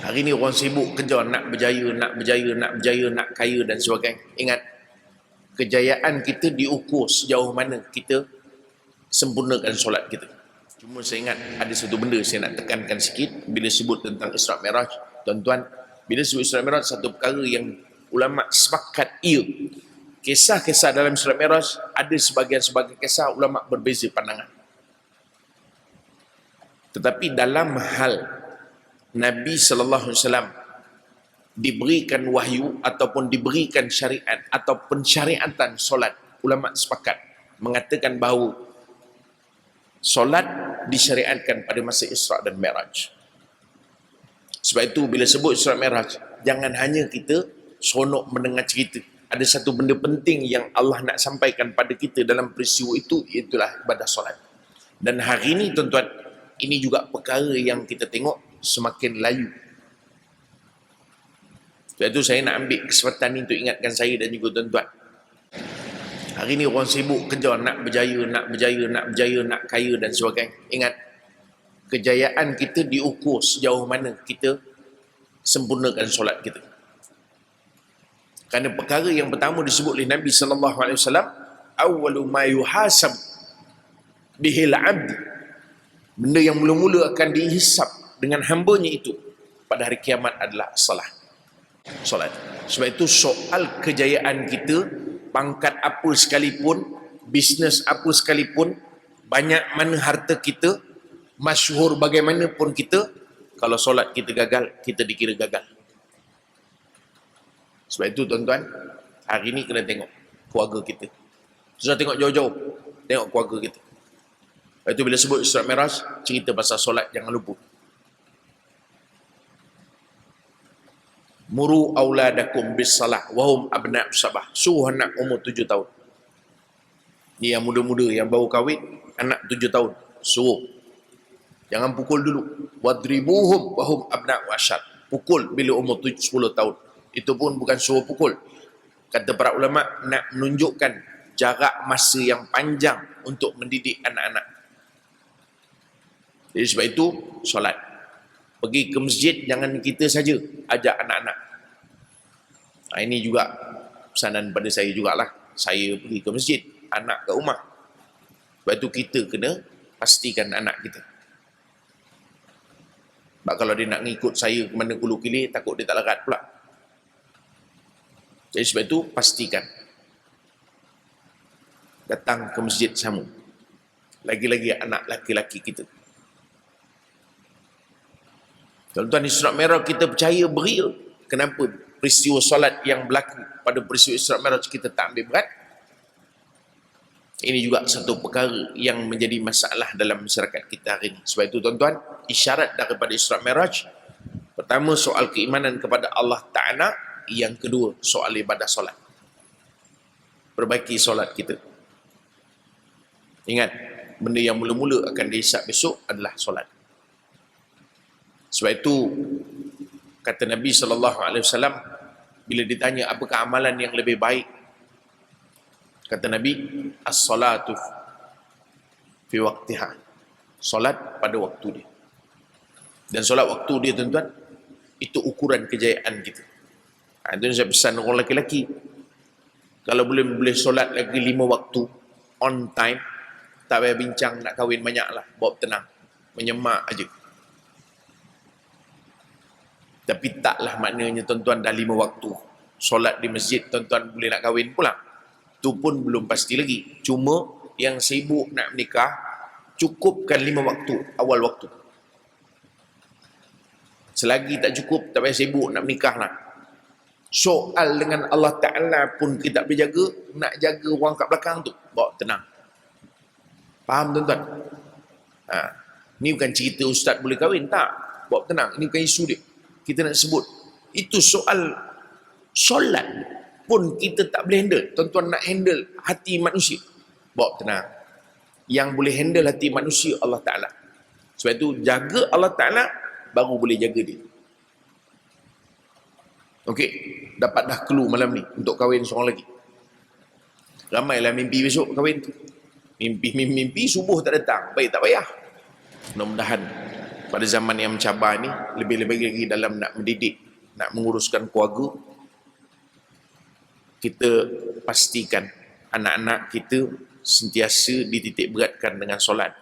Hari ni orang sibuk kerja, nak berjaya, nak kaya dan sebagainya. Ingat, kejayaan kita diukur sejauh mana kita sempurnakan solat kita. Cuma saya ingat ada satu benda saya nak tekankan sikit bila sebut tentang Isra' Mi'raj. Tuan-tuan, bila sebut Isra' Mi'raj, satu perkara yang ulama sepakat ia. Kisah-kisah dalam Isra' Mi'raj, ada sebagian-sebagian kisah ulama berbeza pandangan. Tetapi dalam hal Nabi SAW diberikan wahyu ataupun diberikan syariat atau pensyariatan solat, ulama sepakat mengatakan bahawa solat disyariatkan pada masa Isra' dan Mi'raj. Sebab itu bila sebut Isra' Mi'raj, jangan hanya kita seronok mendengar cerita. Ada satu benda penting yang Allah nak sampaikan pada kita dalam peristiwa itu, itulah ibadah solat. Dan hari ini tuan-tuan, ini juga perkara yang kita tengok semakin layu. Sebab itu saya nak ambil kesempatan ini untuk ingatkan saya dan juga tuan-tuan. Hari ini orang sibuk kerja, nak berjaya, nak kaya dan sebagainya. Ingat, kejayaan kita diukur sejauh mana kita sempurnakan solat kita. Kerana perkara yang pertama disebut oleh Nabi SAW, awwalu ma yuhasab bihil abdi, benda yang mula-mula akan dihisap dengan hambanya itu pada hari kiamat adalah solat. Sebab itu soal kejayaan kita, pangkat apa sekalipun, bisnes apa sekalipun, banyak mana harta kita, masyhur bagaimanapun kita, kalau solat kita gagal, kita dikira gagal. Sebab itu tuan-tuan, hari ni kena tengok keluarga kita. Susah tengok jauh-jauh, tengok keluarga kita. Sebab itu bila sebut Isra' Mi'raj, cerita pasal solat, jangan lupa. Muru auladakum bis salah wahum abna' sabah. Suruh anak umur 7 tahun. Ni yang muda-muda yang baru kahwin, anak 7 tahun, suruh. Jangan pukul dulu. Wadribuhum wahum abna' washad. Pukul bila umur 10 tahun. Itu pun bukan suruh pukul. Kata para ulama, nak menunjukkan jarak masa yang panjang untuk mendidik anak-anak. Jadi sebab itu, solat. Pergi ke masjid, jangan kita saja ajak anak-anak. Nah, ini juga pesanan pada saya jugalah. Saya pergi ke masjid, anak kat rumah. Sebab itu kita kena pastikan anak kita. Sebab kalau dia nak ngikut saya ke mana Kulu Kilir, takut dia tak larat pula. Jadi sebab itu pastikan datang ke masjid sama. Lagi-lagi anak laki-laki kita. Tuan-tuan, Isra' Mi'raj kita percaya bereal. Kenapa peristiwa solat yang berlaku pada peristiwa Isra' Mi'raj kita tak ambil berat? Ini juga satu perkara yang menjadi masalah dalam masyarakat kita hari ini. Sebab itu tuan-tuan, isyarat daripada Isra' Mi'raj, pertama soal keimanan kepada Allah Ta'ala, yang kedua soal ibadah solat. Perbaiki solat kita. Ingat, benda yang mula-mula akan dihisap besok adalah solat. Sebab itu kata Nabi SAW, bila ditanya apakah amalan yang lebih baik, kata Nabi, as-salatu fi waqtiha. Solat pada waktu dia. Dan solat waktu dia tuan-tuan, itu ukuran kejayaan kita. Itu saya pesan orang lelaki-lelaki, kalau boleh solat lagi 5 waktu on time, tak payah bincang nak kahwin banyak lah, bawa tenang, menyemak aja. Tapi taklah maknanya tuan-tuan dah 5 waktu solat di masjid, tuan-tuan boleh nak kahwin pula. Itu pun belum pasti lagi. Cuma yang sibuk nak menikah, cukupkan 5 waktu, awal waktu. Selagi tak cukup, tak payah sibuk nak menikah lah. Soal dengan Allah Ta'ala pun kita tak boleh jaga, nak jaga orang kat belakang tu, bawa tenang. Faham tuan-tuan? Ni bukan cerita ustaz boleh kahwin, tak. Bawa tenang, ini bukan isu dia. Kita nak sebut, itu soal solat pun kita tak boleh handle. Tuan-tuan nak handle hati manusia, bawa tenang. Yang boleh handle hati manusia Allah Ta'ala. Sebab itu jaga Allah Ta'ala, baru boleh jaga dia. Okey, dapat dah clue malam ni untuk kahwin seorang lagi. Ramailah mimpi besok kahwin tu. Mimpi subuh tak datang, baik tak payah. Mudah-mudahan pada zaman yang mencabar ni, lebih-lebih lagi dalam nak mendidik, nak menguruskan keluarga, kita pastikan anak-anak kita sentiasa dititik beratkan dengan solat.